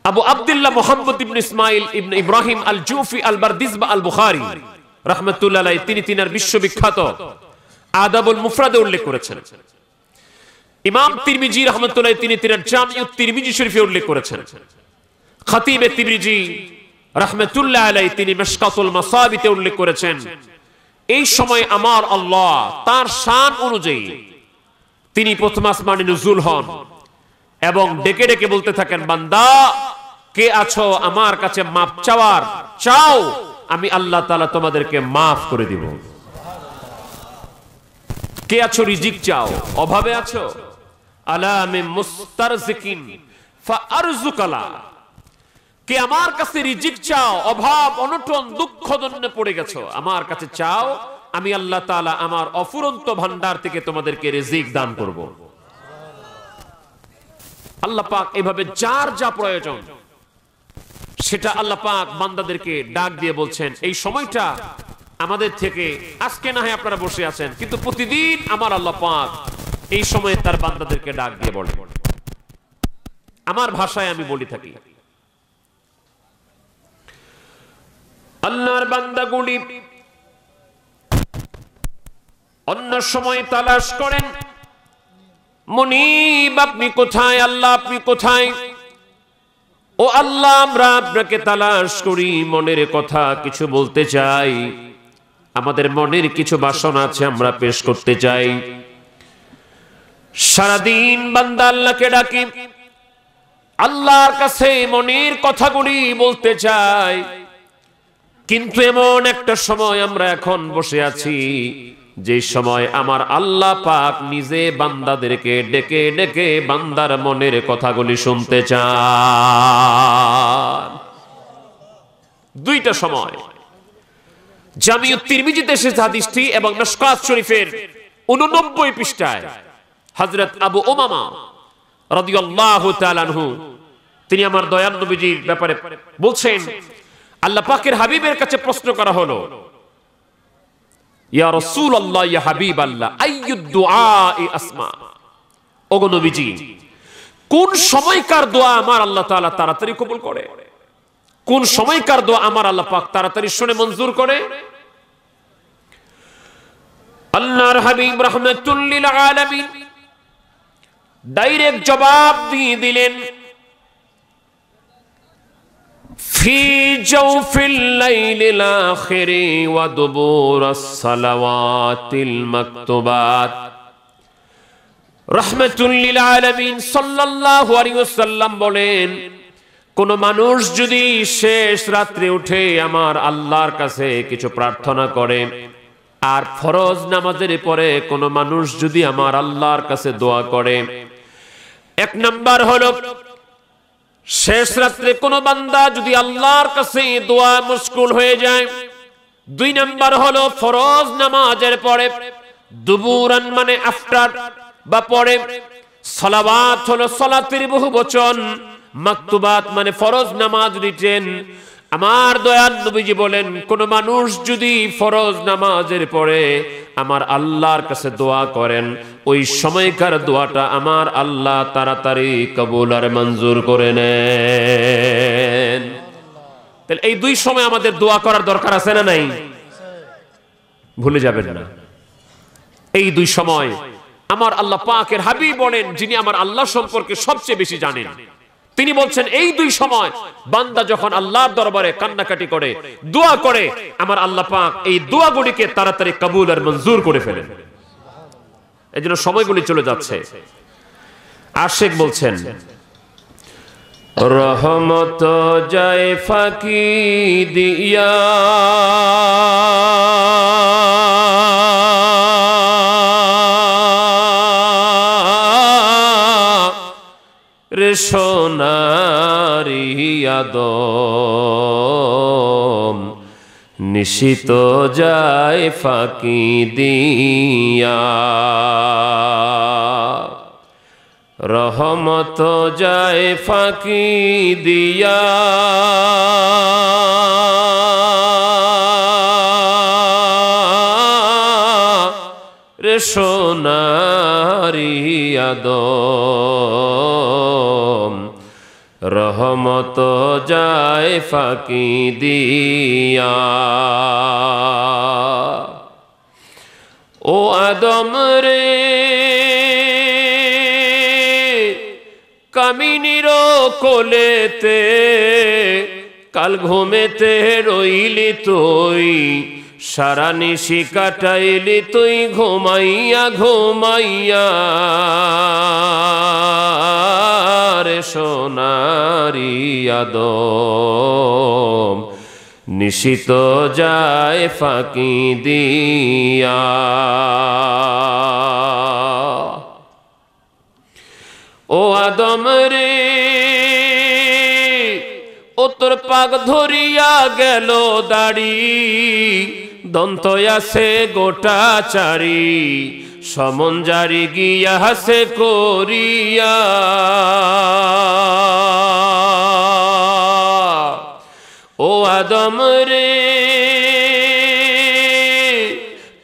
আবু আব্দুল্লাহ মুহাম্মদ ইবনে ইসমাইল ইবনে ইব্রাহিম আল জুফি আল বারদিজবা আল বুখারী রাহমাতুল্লাহ আলাইহি তিনি তিনার বিশ্ববিখ্যাত আদাবুল মুফরাদে উল্লেখ করেছেন। ইমাম তিরমিজি রাহমাতুল্লাহ তিনি তিনার জামিউত তিরমিজি শরীফে উল্লেখ করেছেন। খতিবে তিরমিজি রাহমাতুল্লাহ আলাইহি তিনি মিশকাতুল মাসাবিতে উল্লেখ করেছেন, এই সময় আমার আল্লাহ তার শান অনুযায়ী তিনি প্রথম আসমানে নুজুল হন এবং ডেকে ডেকে বলতে থাকেন, বান্দা কে আছো আমার কাছে মাফ চাওয়ার, চাও আমি আল্লাহ তাআলা তোমাদেরকে মাফ করে দিব। কে আছো রিজিক চাও, অভাবে আছো, আলা মিন মুস্তারজিকিন ফাআরযুকালা, কে আমার কাছে রিজিক চাও, অভাব অনটন দুঃখ দন্নে পড়ে গেছো, আমার কাছে চাও আমি আল্লাহ তাআলা আমার অফুরন্ত ভান্ডার থেকে তোমাদেরকে রিজিক দান করব। আল্লাহ পাক এভাবে যার যা প্রয়োজন সেটা আল্লাহ পাক বান্দাদেরকে ডাক দিয়ে বলছেন। এই সময়টা আমাদের থেকে আজকে না হয় আপনারা বসে আছেন, কিন্তু প্রতিদিন আমার আল্লাহ পাক এই সময়ে তার বান্দাদেরকে ডাক দিয়ে বলে। আমার ভাষায় আমি বলি থাকি, আল্লাহর বান্দাগুলি অন্য সময় তালাশ করেন, মুনিব আপনি কোথায়, আল্লাহ আপনি কোথায়, ও আল্লাহ আমরা আপনাকে তালাশ করি, মনের কথা কিছু বলতে চাই, আমাদের মনের কিছু বাসনা আছে আমরা পেশ করতে চাই। সারাদিন বান্দা আল্লাহকে ডাকে, আল্লাহর কাছে মনের কথাগুলি বলতে চাই, কিন্তু এমন একটা সময় আমরা এখন বসে আছি যে সময় আমার আল্লাহ পাক নিজে বান্দাদেরকে ডেকে ডেকে বান্দার মনের কথাগুলি শুনতে চান। দুইটা সময় জামিউত তিরমিজিতে এসেছে হাদিসটি এবং মিশকাত শরীফের 89 পৃষ্ঠায় হযরত আবু উমামা রাদিয়াল্লাহু তাআলা আনহু তিনি আমার দয়াল নবীজির ব্যাপারে বলছেন, আল্লাহ পাকের হাবিবের কাছে প্রশ্ন করা হলো, ইয়া রাসূলুল্লাহ ইয়া হাবিবাল্লাহ আইয়ুদ দুআই আসমা, ওগো নবীজি কোন সময়কার দোয়া আমার আল্লাহ তাআলা তাড়াতাড়ি কবুল করে, কোন সময়কার দোয়া আমার আল্লাহ পাক তাড়াতাড়ি শুনে মঞ্জুর করে? আল্লাহর হাবিব রাহমাতুল লিল আলামিন ডাইরেক্ট জবাব দিয়ে দিলেন, ফি জাওফিল লাইলিল আখিরি ওয়া দুবুরাস সালাওয়াতিল মাকতুবাত। রাহমাতুল লিল আলামিন সাল্লাল্লাহু আলাইহি ওয়াসাল্লাম বলেন, কোন মানুষ যদি শেষ রাত্রে উঠে আমার আল্লাহর কাছে কিছু প্রার্থনা করে, আর ফরজ নামাজের পরে কোন মানুষ যদি আমার আল্লাহর কাছে দোয়া করে, এক নাম্বার হলো শেষ রাত্রে কোন বান্দা যদি আল্লাহর কাছে দোয়া মুশকুল হয়ে যায়, দুই নাম্বার হলো ফরজ নামাজের পরে, দুবুরান মানে আফটার বা পরে, সালাওয়াত হলো সালাতের বহুবচন, মাকতুবাত মানে ফরজ নামাজ রিটেন। আমার দয়াল নবীজি বলেন, কোন মানুষ যদি ফরজ নামাজের পরে আমার আল্লাহর কাছে দোয়া করেন, ওই সময়কার দোয়াটা আমার আল্লাহ তাড়াতাড়ি কবুল আর মঞ্জুর করে নেন। তাহলে এই দুই সময় আমাদের দোয়া করার দরকার আছে না নাই? ভুলে যাবেন না, এই দুই সময় আমার আল্লাহ পাকের হাবিব বলেন, যিনি আমার আল্লাহ সম্পর্কে সবচেয়ে বেশি জানেন, তিনি বলছেন এই দুই সময় বান্দা যখন আল্লাহর দরবারে কান্নাকাটি করে, দোয়া করে, আমার আল্লাহ পাক এই দোয়াগুলিকে তাড়াতাড়ি কবুল আর মঞ্জুর করে ফেলেন। এজন্য সময়গুলি চলে যাচ্ছে। আশিক বলছেন, রহমত যায় ফাঁকি দিয়া, রে সোনারি আদম নিশিত যায় ফাঁকি দিয়া, রহমত যায় ফাঁকি দিয়া, রে সোনারি আদম রহমত যায় ফাঁকি দিয়া। ও আদম রে কামিনীর কোলেতে কাল ঘুমেতে রইলি তুই, সারা নিশি কাটাইলি তুই ঘুমাইয়া ঘুমাইয়া রে সোনারি আদম, নিশিত যায় ফাঁকি দিয়া। ও আদম রে ও তোর পাক ধরিয়া গেল দাড়ি, দন্ত আছে গোটা চারি, সমন জারি গিয়া হাসে করিয়া। ও আদম রে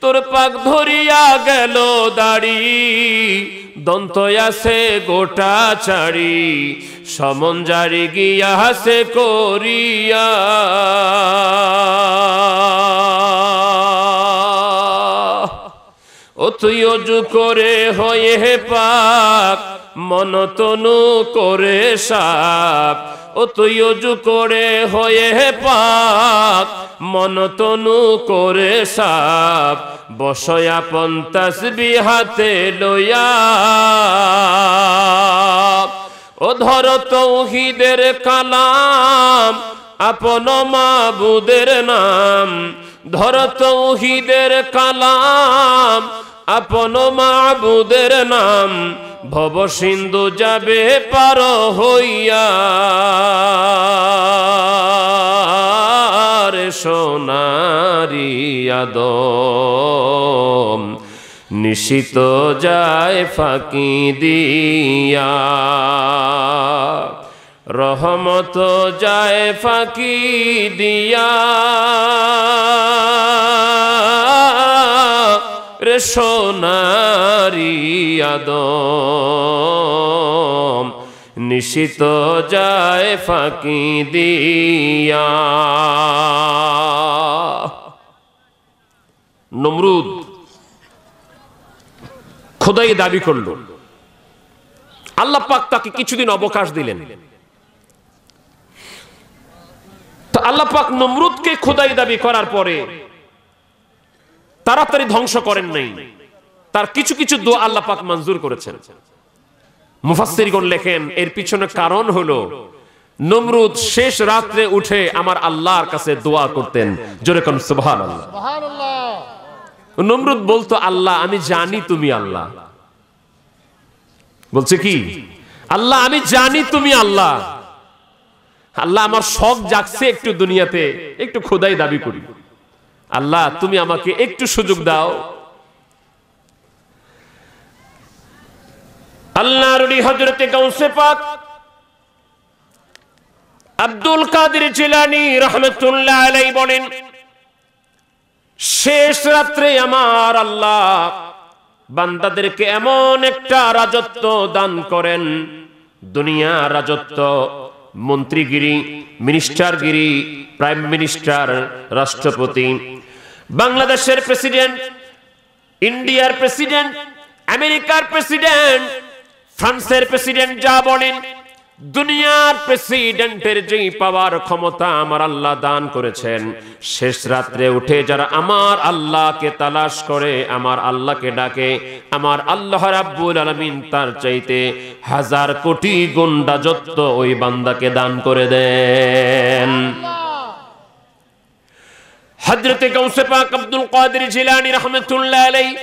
তোর পাক ধরিয়া গেল দাড়ি, দন্ত আছে গোটা চারি, সমন জারি গিয়া হাসে করিয়া। ও তুই অজু করে হয়ে পাক, মন তনু করে সাপ। ও তুই অজু করে হয়ে পাক, মন তনু করে সাপ। বসয়া তাসবিহ হাতে লইয়া, ও ধর তৌহিদের কালাম, আপন মাবুদের নাম। ধর তৌহিদের কালাম, আপন মাবুদের নাম। ভব সিন্ধু যাবে পার হইয়া রে সোনারি আদম, নিশিত যায় ফাঁকি দিয়া। রহমত যায় ফাঁকি দিয়া রে সোনারি আদম, নিশিত যায় ফাঁকি দিয়া। নমরুদ খোদাই দাবি করল, আল্লাহ পাক তাকে কিছুদিন অবকাশ দিলেন। তো আল্লাহ পাক নমরুদকে খোদাই দাবি করার পরে তাড়াতাড়ি ধ্বংস করেন নাই, তার কিছু কিছু দোয়া আল্লাহ পাক মঞ্জুর করেছেন। মুফাসসিরগণ লেখেন এর পিছনে কারণ হলো নমরুদ শেষ রাত্রে উঠে আমার আল্লাহর কাছে দোয়া করতেন। জোরে কোন সুবহানাল্লাহ। নমরুদ বলতো, আল্লাহ আমি জানি তুমি আল্লাহ। বলছে কি, আল্লাহ আমি জানি তুমি আল্লাহ। আল্লাহ আমার শখ জাগছে একটু দুনিয়াতে একটু খোদাই দাবি করি। আল্লাহ তুমি আমাকে একটু সুযোগ দাও। আল্লাহর ওলি হযরতে গাউসে পাক আব্দুল কাদের জিলানী রাহমাতুল্লাহ আলাইহি বলেন, শেষ রাত্রে আমার আল্লাহ বান্দাদেরকে এমন একটা রাজত্ব দান করেন, দুনিয়া রাজত্ব, মন্ত্রীগিরি, মিনিস্টারগিরি, প্রাইম মিনিস্টার, রাষ্ট্রপতি, বাংলাদেশের প্রেসিডেন্ট, ইন্ডিয়ার প্রেসিডেন্ট, আমেরিকার প্রেসিডেন্ট, ফ্রান্সের প্রেসিডেন্ট, যা বলেন দুনিয়ার প্রেসিডেন্টের যেই পাওয়ার ক্ষমতা আমার আল্লাহ দান করেছেন, শেষ রাত্রে উঠে যারা আমার আল্লাহকে তালাশ করে, আমার আল্লাহকে ডাকে, আমার আল্লাহ রাব্বুল আলামিন তার চাইতে 1000 কোটি গুণ রাজত্ব ওই বান্দাকে দান করে দেন। হযরতে গাউসে পাক আব্দুল কাদের জিলানী রাহমাতুল্লাহ আলাইহি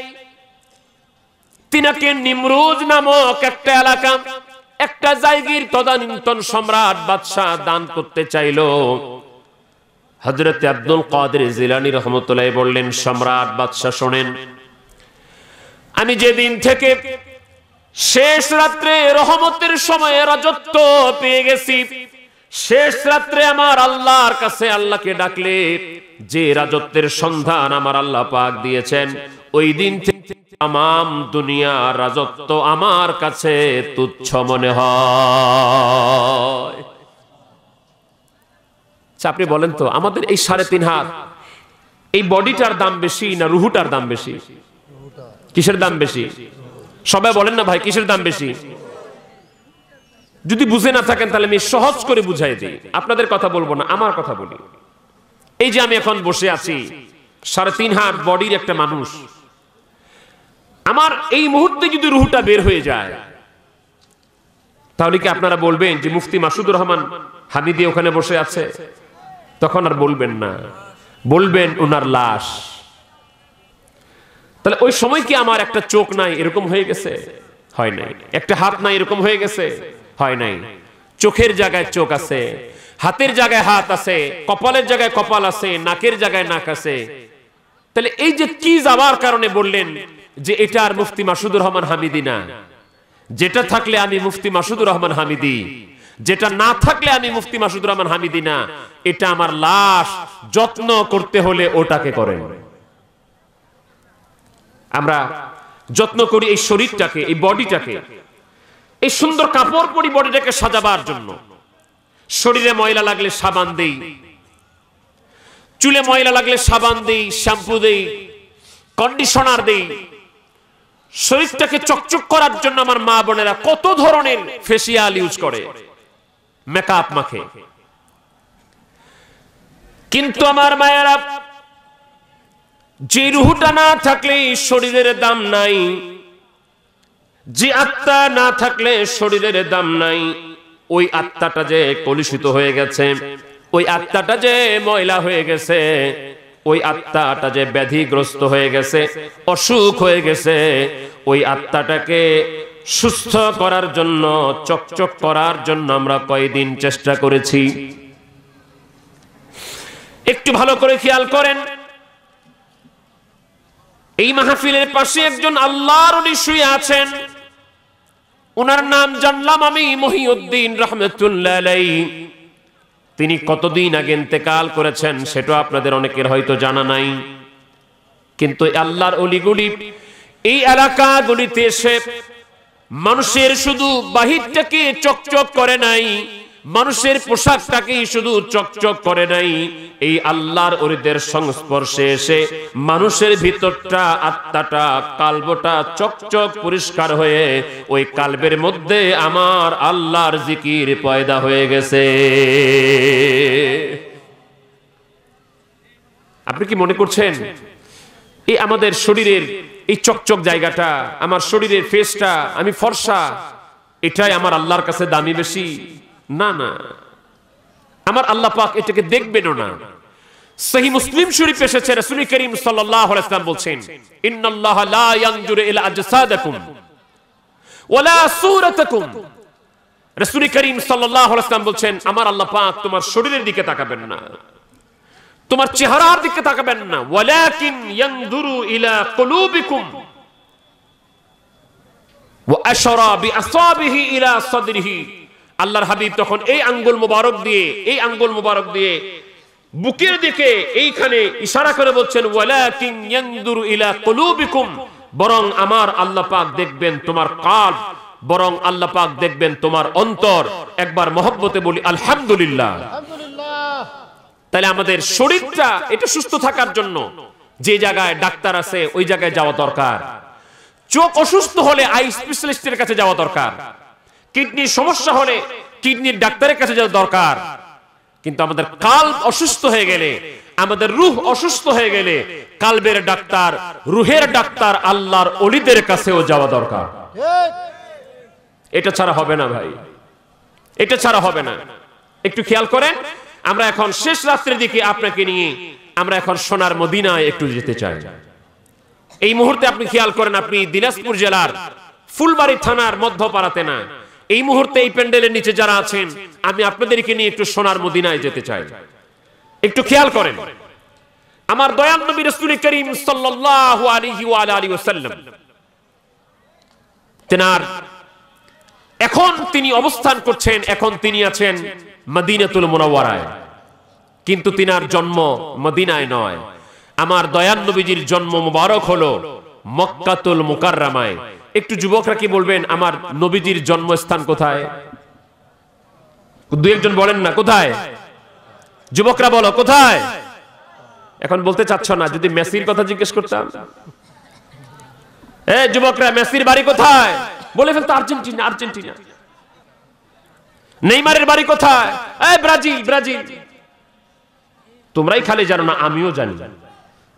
তিনাকে নিমরুজ নামক একটা এলাকা, একটা জায়গির তদানীন্তন সম্রাট বাদশাহ দান করতে চাইল। হযরতে আব্দুল কাদের জিলানী রাহমাতুল্লাহ বললেন, সম্রাট বাদশাহ শোনেন, আমি যেদিন থেকে শেষ রাত্রে রহমতের সময়ে রাজত্ব পেয়ে গেছি, শেষ রাত্রে আমার আল্লাহর কাছে আল্লাহকে ডাকলে যে রাজত্বের সন্ধান আমার আল্লাহ পাক দিয়েছেন, ওই দিন থেকে तमाम दुनिया राजत्व आमार काछे तुच्छ मने हय। আপনি বলেন তো আমাদের এই 3.5 হাত এই বডিটার দাম বেশি না রুহুটার দাম বেশি? কিসের দাম বেশি? সবাই বলেন না ভাই কিসের দাম বেশি? যদি বুঝে না থাকেন তাহলে আমি সহজ করে বুঝাই দিই, আপনাদের কথা বলবো না, আমার কথা বলি। এই যে আমি এখন বসে আছি 3.5 হাত বডির একটা মানুষ, আমার এই মুহূর্তে যদি রুহুটা বের হয়ে যায় তাহলে কি আপনারা বলবেন যে মুফতি মাসুদুর রহমান হামিদি ওখানে বসে আছে? তখন আর বলবেন না, বলবেন ওনার লাশ। তাহলে ওই সময় কি আমার একটা চোখ নাই এরকম হয়ে গেছে? হয় নাই। একটা হাত নাই এরকম হয়ে গেছে? হয় নাই। চোখের জায়গায় চোখ আছে, হাতের জায়গায় হাত আছে, কপালের জায়গায় কপাল আছে, নাকের জায়গায় নাক আছে। তাহলে এই যে কি যাওয়ার কারণে বললেন যে এটা আর মুফতি মাসুদুর রহমান হামিদি না, যেটা থাকলে আমি মুফতি মাসুদুর রহমান হামিদি, যেটা না থাকলে আমি মুফতি মাসুদুর রহমান হামিদি না, এটা আমার লাশ। যত্ন করতে হলে ওটাকে করেন। আমরা যত্ন করি এই শরীরটাকে, এই বডিটাকে, এই সুন্দর কাপড় পরি বডিটাকে সাজাবার জন্য। শরীরে ময়লা লাগলে সাবান দেই, চুলে ময়লা লাগলে সাবান দেই, শ্যাম্পু দেই, কন্ডিশনার দেই। শরীরটাকে চকচক করার জন্য আমার মা বোনেরা কত ধরনের ফেসিয়াল ইউজ করে, মেকআপ মাখে। কিন্তু আমার মায়েরা, যে রুহটা না থাকলে শরীরের দাম নাই, যে আত্মা না থাকলে শরীরের দাম নাই, ওই আত্মাটা যে কলুষিত হয়ে গেছে, ওই আত্মাটা যে ময়লা হয়ে গেছে, ওই আত্মাটা যে ব্যাধিগ্রস্ত হয়ে গেছে, অসুখ হয়ে গেছে, ওই আত্মাটাকে সুস্থ করার জন্য, চকচক করার জন্য আমরা কয়দিন চেষ্টা করেছি। একটু ভালো করে খেয়াল করেন, এই মাহফিলের পাশে একজন আল্লাহর ওলি শুয়ে আছেন, ওনার নাম জানলাম আমি মহিউদ্দিন রাহমাতুল্লাহ আলাইহি। তিনি কতদিন আগে ইন্তেকাল করেছেন সেটা আপনাদের অনেকের হয়তো জানা নাই। কিন্তু আল্লাহর ওলিগুলি এই এলাকাগুলিতে এসে মানুষের শুধু বাহিরটাকে চকচক করে নাই, মানুষের পোশাকটাকে শুধু চকচক করে নাই, এই আল্লাহর ওলিদের সংস্পর্শে এসে মানুষের ভিতরটা, আত্মাটা, কালবটা চকচক পরিষ্কার হয়ে ওই কালবের মধ্যে আমার আল্লাহর জিকির পয়দা হয়ে গেছে। আপনি কি মনে করছেন এই আমাদের শরীরের এই চকচক জায়গাটা, আমার শরীরের ফেসটা, আমি ফর্সা, এটাই আমার আল্লাহর কাছে দামি বেশি? না না, আমার আল্লাহ পাক এটাকে দেখবেনও না। সহিহ মুসলিম শরীফ এসেছে, রাসূল করিম সাল্লাল্লাহু আলাইহি ওয়াসাল্লাম বলছেন, ইন্নাল্লাহা লা ইয়ানজুরু ইলা আজসাদিকুম ওয়ালা সূরাতিকুম। রাসূল করিম সাল্লাল্লাহু আলাইহি ওয়াসাল্লাম বলছেন, আমার আল্লাহ পাক তোমার শরীরের দিকে তাকাবেন না, তোমার চেহারার দিকে তাকাবেন না, ওয়ালাকিন ইয়ানজুরু ইলা কুলুবিকুম ওয়া আশরা বিআসাবিহি ইলা সাদরিহি। আল্লাহর হাবিব তখন এই আঙ্গুল মুবারক দিয়ে বুকের দিকে এইখানে ইশারা করে বলছেন, ওয়ালাকিন ইয়ানজুরু ইলা কুলুবিকুম, বরং আমার আল্লাহ পাক দেখবেন তোমার কলব, বরং আল্লাহ পাক দেখবেন তোমার অন্তর। একবার মহব্বতে বলি আলহামদুলিল্লাহ। তাহলে আমাদের শরীরটা এটা সুস্থ থাকার জন্য যে জায়গায় ডাক্তার আছে ওই জায়গায় যাওয়া দরকার। চোখ অসুস্থ হলে আই স্পেশালিস্টের কাছে যাওয়া দরকার, কিডনির সমস্যা হলে কিডনির ডাক্তারের কাছে যাওয়া দরকার। কিন্তু আমাদের কালব অসুস্থ হয়ে গেলে, আমাদের রূহ অসুস্থ হয়ে গেলে কালবের ডাক্তার, রুহের ডাক্তার আল্লাহর ওলিদের কাছেও যাওয়া দরকার। এটা ছাড়া হবে না ভাই, এটা ছাড়া হবে না। একটু খেয়াল করেন, আমরা এখন শেষ রাত্রের দিকে আপনাকে নিয়ে আমরা এখন সোনার মদিনায় একটু যেতে চাই। এই মুহূর্তে আপনি খেয়াল করেন, আপনি দিনাজপুর জেলার ফুলবাড়ি থানার মধ্যপাড়াতে না, এই মুহূর্তে এই প্যান্ডেলের নিচে যারা আছেন, আমি আপনাদেরকে নিয়ে একটু সোনার মদিনায় যেতে চাই। একটু খেয়াল করেন, আমার দয়াল নবী রাসূল করিম সাল্লাল্লাহু আলাইহি ওয়া আলিহি ওয়াসাল্লাম, তেনার এখন তিনি অবস্থান করছেন, এখন তিনি আছেন মদিনাতুল মুনাওয়ারায়, কিন্তু তিনার জন্ম মদিনায় নয়। আমার দয়াল নবীজির জন্ম মুবারক হলো মক্কাতুল মুকাররমায়। একটু যুবকরা কি বলবেন আমার নবীজির জন্মস্থান কোথায়? দুই একজন বলেন না কোথায়? যুবকরা বলো কোথায়? এখন বলতে চাচ্ছ না, যদি মেসির কথা জিজ্ঞেস করতাম, এই যুবকরা মেসির বাড়ি কোথায়? বলে ফেলতো আর্জেন্টিনা। আর্জেন্টিনা। নেইমারের বাড়ি কোথায়? এই ব্রাজিল। ব্রাজিল। তোমরাই খালি জানো না, আমিও জানি,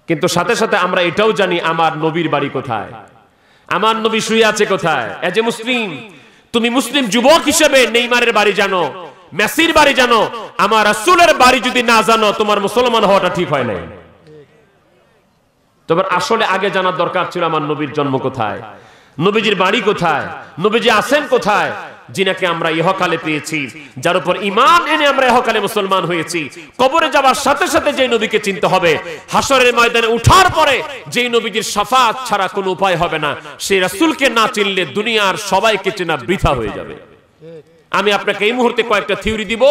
কিন্তু সাথে সাথে আমরা এটাও জানি আমার নবীর বাড়ি কোথায়, আমার নবী শুয়ে আছে কোথায়। এজ এ মুসলিম, তুমি মুসলিম যুবক হিসেবে নেইমারের বাড়ি জানো, মেসির বাড়ি জানো, আমার রাসূলের বাড়ি যদি না জানো, তোমার মুসলমান হওয়াটা ঠিক হয় নাই। তোমার আসলে আগে জানার দরকার ছিল আমার নবীর জন্ম কোথায়, নবীজির বাড়ি কোথায়, নবীজি আছেন কোথায়, যিনাকে আমরা ইহকালে পেয়েছি, যার উপর ঈমান এনে আমরা ইহকালে মুসলমান হয়েছি। কবরে যাওয়ার সাথে সাথে যে নবীকে চিনতে হবে, হাসরের ময়দানে উঠার পরে যে নবীজির শাফাত ছাড়া কোনো উপায় হবে না, সেই রাসূলকে না চিনলে দুনিয়ার সবাইকে চেনা বৃথা হয়ে যাবে। আমি আপনাকে এই মুহূর্তে কয়েকটা থিওরি দিব,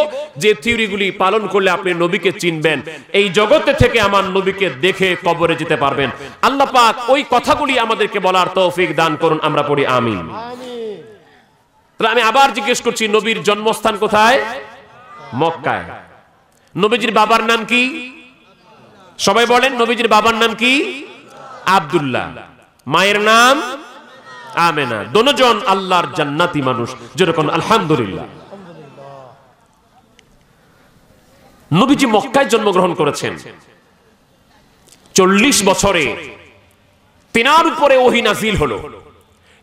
যে থিওরিগুলি পালন করলে আপনি নবীকে চিনবেন, এই জগতে থেকে আমার নবীকে দেখে কবরে যেতে পারবেন। আল্লাহ পাক ওই কথাগুলি আমাদেরকে বলার তৌফিক দান করুন, আমরা পড়ি আমিন। তাহলে আমি আবার জিজ্ঞেস করছি, নবীর জন্মস্থান কোথায়? মক্কায়। নবীজির বাবার নাম কি? সবাই বলেন, নবীজির বাবার নাম কি? আব্দুল্লাহ। মায়ের নাম আমেনা। দুজন আল্লাহর জান্নাতি মানুষ, যেরকম আলহামদুলিল্লাহ। নবীজি মক্কায় জন্মগ্রহণ করেছেন। 40 বছরে তিনার উপরে ওহী নাজিল হলো।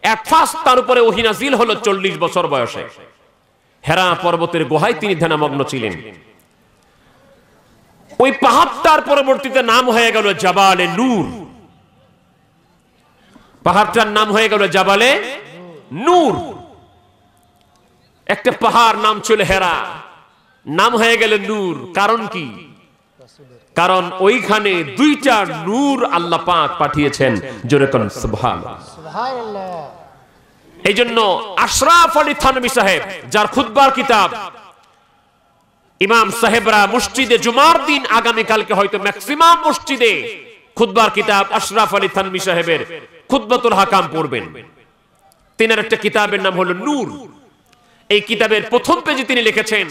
এট ফার্স্ট তার উপরে ওহী নাজিল হলো 40 বছর বয়সে। হেরা পর্বতের গুহায় তিনি ধ্যানমগ্ন ছিলেন। ওই পাহাড়টার পরবর্তীতে নাম হয়ে গেল জাবালে নূর। পাহাড়টার নাম হয়ে গেল জাবালে নূর। একটা পাহাড় নাম ছিল হেরা, নাম হয়ে গেল নূর। কারণ কি? কারণ ওইখানে দুইটা নূর আল্লাহ পাক পাঠিয়েছেন। জোরে কোন সুবহানাল্লাহ। এই জন্য আশরাফ আলী থানভী সাহেব, যার খুতবার কিতাব ইমাম সাহেবরা মসজিদে জুমার দিন, আগামীকালকে হয়তো ম্যাক্সিমাম মসজিদে খুতবার কিতাব আশরাফ আলী থানভী সাহেবের খুতবাতুল হাকাম পড়বেন। তিনার একটা কিতাবের নাম হলো নূর। এই কিতাবের প্রথম পেজে তিনি লিখেছেন,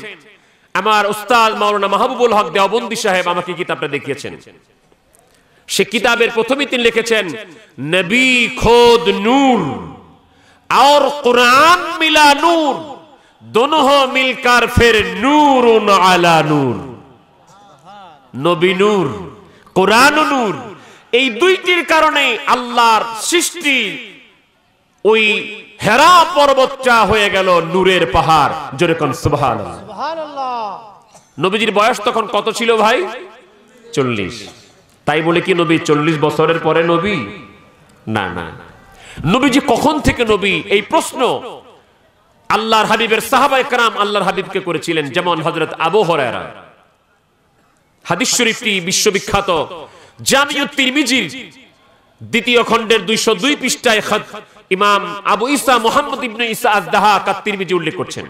আমার উস্তাদ মাওলানা মাহবুবুল হক দেওবন্দি সাহেব আমাকে কিতাবটা দেখিয়েছেন। সে কিতাবের প্রথমেই তিনি লিখেছেন, নবী খোদ নূর और कुरान मिला नूर, दोनों मिलकर फिर नूरुन आला नूर। নবী নূর, কোরআন নূর, এই দুইটির কারণে আল্লাহর সৃষ্টি ওই হেরা পর্বতটা হয়ে গেল নূরের পাহাড়। জোরে কোন সুবহানাল্লাহ। নবীজির বয়স তখন কত ছিল ভাই? 40। তাই বলে কি নবী 40 বছরের পরে নবী? না না। নবীজি কখন থেকে নবী, এই প্রশ্ন আল্লাহর হাবিবের সাহাবায়ে কেরাম আল্লাহর হাবিবকে করেছিলেন। যেমন হযরত আবু হুরায়রা, হাদিস শরীফটি বিশ্ববিখ্যাত জামিউত তিরমিজির দ্বিতীয় খণ্ডের 202 পৃষ্ঠায় ইমাম আবু ঈসা মুহাম্মদ ইবনে ঈসা আজ-দাহাক আত-তিরমিজি উল্লেখ করছেন।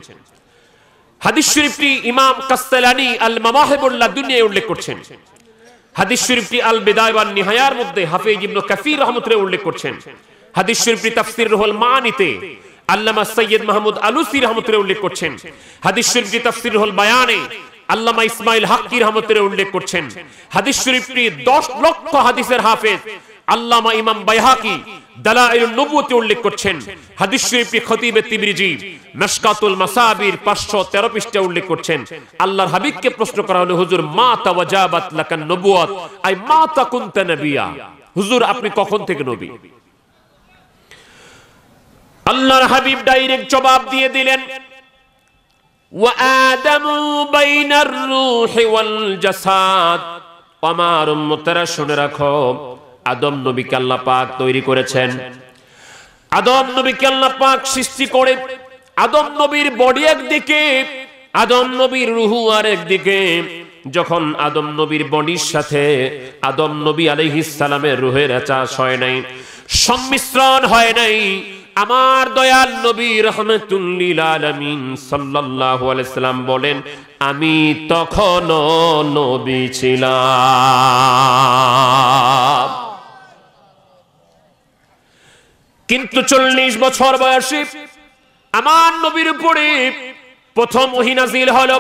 হাদিস শরীফটি ইমাম কাসসালানি আল মাওয়াহিবুল লাদুনিয়া উল্লেখ করছেন। হাদিস শরীফটি আল বিদায়া ওয়ান নিহায়ার মধ্যে হাফিজ ইবনে কাসির রাহমাতুল্লাহ উল্লেখ করছেন। হাদিস শরীফটি তাফসীর রুহুল মানিতে আল্লামা সৈয়দ মাহমুদ আলুসি রাহমাতুল্লাহ উল্লেখ করছেন। হাদিস শরীফটি তাফসীর রুহুল বায়ানে আল্লামা ইসমাইল হাক্কি রাহমাতুল্লাহ উল্লেখ করছেন। হাদিস শরীফটি 10 লক্ষ হাদিসের হাফেজ আল্লামা ইমাম বাইহাকি দালাইলুন নবুওয়াতে উল্লেখ করছেন। হাদিস শরীফটি খতিব তিবরিজি মিশকাতুল মাসাবির 513 পৃষ্ঠায় উল্লেখ করছেন। আল্লাহর হাবিবকে প্রশ্ন করা হলো, হুজুর মা তাওয়াজাবাত লাকান নবুওয়াত, আই মা তাকুনতা নবিয়া, হুজুর আপনি কখন থেকে নবী? আল্লাহর হাবিব ডাইরেক্ট জবাব দিয়ে দিলেন, ওয়া আদামু বাইনার রূহি ওয়াল জাসাদ। আমার উম্মতেরা শুনে রাখো, আদম নবীকে আল্লাহ পাক তৈরি করেছেন। আদম নবীকে আল্লাহ পাক সৃষ্টি করে আদম নবীর বডি একদিকে, আদম নবীর রূহ আরেকদিকে। যখন আদম নবীর বডির সাথে আদম নবী আলাইহিস সালামের রূহের আচাশ হয় নাই, সংমিশ্রণ হয় নাই, আমার দয়াল নবী রাহমাতুল লিল আলামিন সাল্লাল্লাহু আলাইহি সাল্লাম বলেন, আমি তখনও নবী ছিলাম। কিন্তু 40 বছর বয়সে আমার নবীর উপরে প্রথম ওহী নাযিল হলো,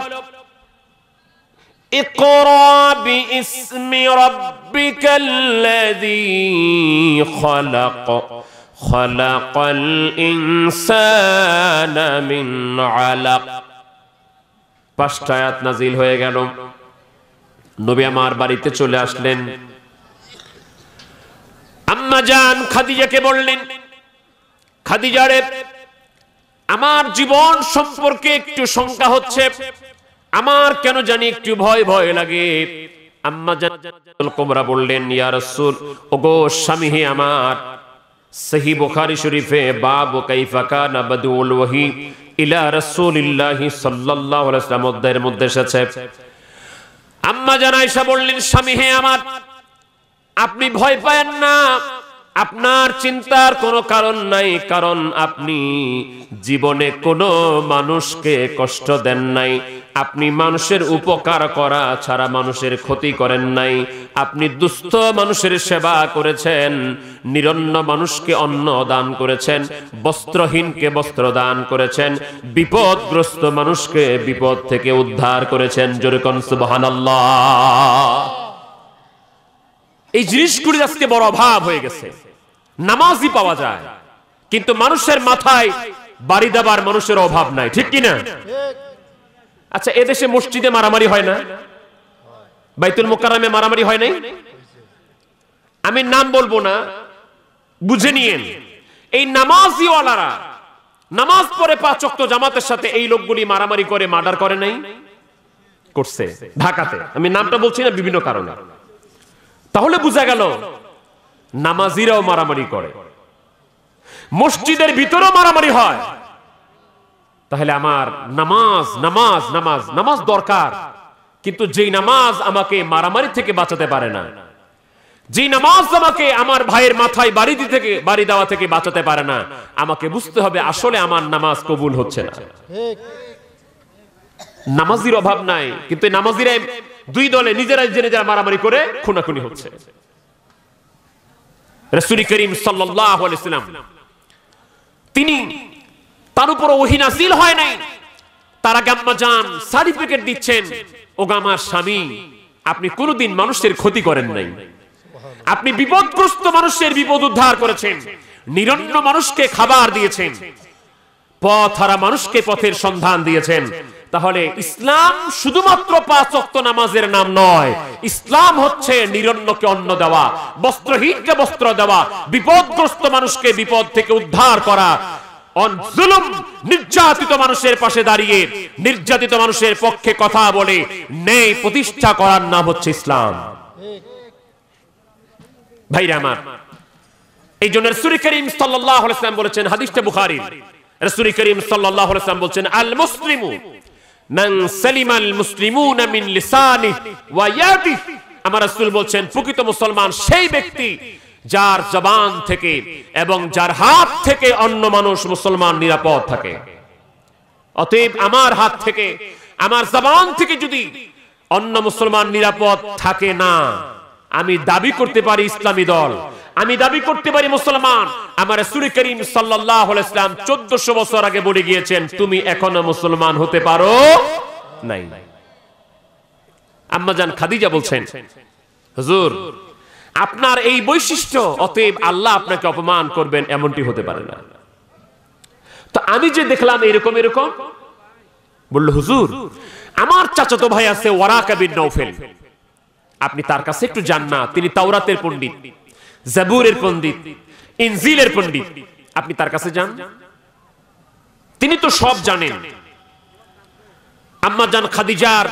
ইকরা বিইসমি রাব্বিকাল্লাযী খালাক খালাকাল ইনসানা মিন আলাক। 5টা আয়াত নাযিল হয়ে গেল। নবী আমার বাড়িতে চলে আসলেন। আম্মা জান খাদিজাকে বললেন, খাদিজা রে, আমার জীবন সম্পর্কে একটু শঙ্কা হচ্ছে, আমার কেন জানি একটু ভয় ভয় লাগে। আম্মা জান কুবরা বললেন, ইয়া রাসূল, ওগো স্বামী হে আমার, সহিহ বুখারী শরীফে বাব কাইফা কানা বাদউল ওয়াহি ইলা রাসূলিল্লাহি সাল্লাল্লাহু আলাইহি ওয়াসাল্লাম অধ্যায়ের মধ্যে এসেছে। আম্মা জান আয়েশা বললেন, স্বামী হে আমার, আপনি ভয় পায়েন না, আপনার চিন্তার কোনো কারণ নাই, কারণ আপনি জীবনে কোনো মানুষকে কষ্ট দেন নাই, আপনি মানুষের উপকার করা ছাড়া মানুষের ক্ষতি করেন নাই, আপনি দুস্থ মানুষের সেবা করেছেন, নিরন্ন মানুষকে অন্ন দান করেছেন, বস্ত্রহীনকে বস্ত্র দান করেছেন, বিপদগ্রস্ত মানুষকে বিপদ থেকে উদ্ধার করেছেন। জোরে কোন সুবহানাল্লাহ। এই জিনিসগুলি আজকে বড় অভাব হয়ে গেছে। নামাজই পাওয়া যায় কিন্তু মানুষের মাথায় বাড়ি দেবার মানুষের অভাব নাই, ঠিক কিনা? আচ্ছা, এদেশে মসজিদে মারামারি হয় না? বাইতুল মুকাররমে মারামারি হয় নাই? আমি নাম বলবো না, বুঝে নিয়েন। এই নামাজিওয়ালারা নামাজ পড়ে 5 ওয়াক্ত জামাতের সাথে এই লোকগুলি মারামারি করে মার্ডার করে নাই? করছে ঢাকাতে। আমি নামটা বলছি না বিভিন্ন কারণে। তাহলে বোঝা গেল নামাজিরাও মারামারি করে, মসজিদের ভিতরেও মারামারি হয়। তাহলে আমার নামাজ নামাজ নামাজ নামাজ দরকার, কিন্তু যেই নামাজ আমাকে মারামারি থেকে বাঁচাতে পারে না, যেই নামাজ আমাকে আমার ভাইয়ের মাথায় বাড়ি দেওয়া থেকে বাঁচাতে পারে না, আমাকে বুঝতে হবে আসলে আমার নামাজ কবুল হচ্ছে না। নামাজির অভাব নাই, কিন্তু নামাজিরা দুই দলে নিজেরা নিজেরা মারামারি করে খুনাখুনি হচ্ছে। রাসূল করিম সাল্লাল্লাহু আলাইহি ওয়াসাল্লাম তিনি, তার উপর ওহী নাযিল হয় নাই, তার আগে আম্মা জান সার্টিফিকেট দিচ্ছেন, ওগো আমার স্বামী, আপনি কোনোদিন মানুষের ক্ষতি করেন নাই, আপনি বিপদগ্রস্ত মানুষের বিপদ উদ্ধার করেছেন, নিরন্ন মানুষকে খাবার দিয়েছেন, পথহারা মানুষকে পথের সন্ধান দিয়েছেন। তাহলে ইসলাম শুধুমাত্র 5 ওয়াক্ত নামাজের নাম নয়, ইসলাম হচ্ছে নিরন্নকে অন্ন দেওয়া, বস্ত্রহীনকে বস্ত্র দেওয়া, বিপদগ্রস্ত মানুষকে বিপদ থেকে উদ্ধার করা, জুলুম নির্যাতিত মানুষের পাশে দাঁড়িয়ে নির্যাতিত মানুষের পক্ষে কথা বলে ন্যায় প্রতিষ্ঠা করার নাম হচ্ছে ইসলাম। ভাইরা আমার, এই জন্য রাসূল করিম সাল্লাল্লাহু আলাইহি ওয়াসাল্লাম বলেছেন, হাদিসটা বুখারীর, রাসূল করিম সাল্লাল্লাহু আলাইহি ওয়াসাল্লাম বলেছেন, আল মুসলিমু মান সালিমাল মুসলিমুনা মিন লিসানিহি ওয়া ইয়াদিহি। আমার রাসূল বলেন, প্রকৃত মুসলমান সেই ব্যক্তি যার জবান থেকে এবং যার হাত থেকে অন্য মানুষ মুসলমান নিরাপদ থাকে। অতএব আমার হাত থেকে, আমার জবান থেকে যদি অন্য মুসলমান নিরাপদ থাকে না, আমি দাবি করতে পারি ইসলামী দল, আমি দাবি করতে পারি মুসলমান। আমার রাসূল করিম সাল্লাল্লাহু আলাইহি ওয়াসাল্লাম 1400 বছর আগে বলে গিয়েছেন, তুমি এখনো মুসলমান হতে পারো নাই। আম্মা জান খাদিজা বলছেন, হুজুর আপনার এই বৈশিষ্ট্য, অতএব আল্লাহ আপনাকে অপমান করবেন এমনটি হতে পারে না। তো আমি যে দেখলাম এরকম এরকম, বলল হুজুর আমার চাচাতো ভাই আছে ওয়ারাকা বিন নওফেল, আপনি তার কাছে একটু যান না, তিনি তাওরাতের পণ্ডিত, জাবুরের পণ্ডিত, ইনজিলের পণ্ডিত, আপনি তার কাছে যান, তিনি তো সব জানেন। আম্মা জান খাদিজার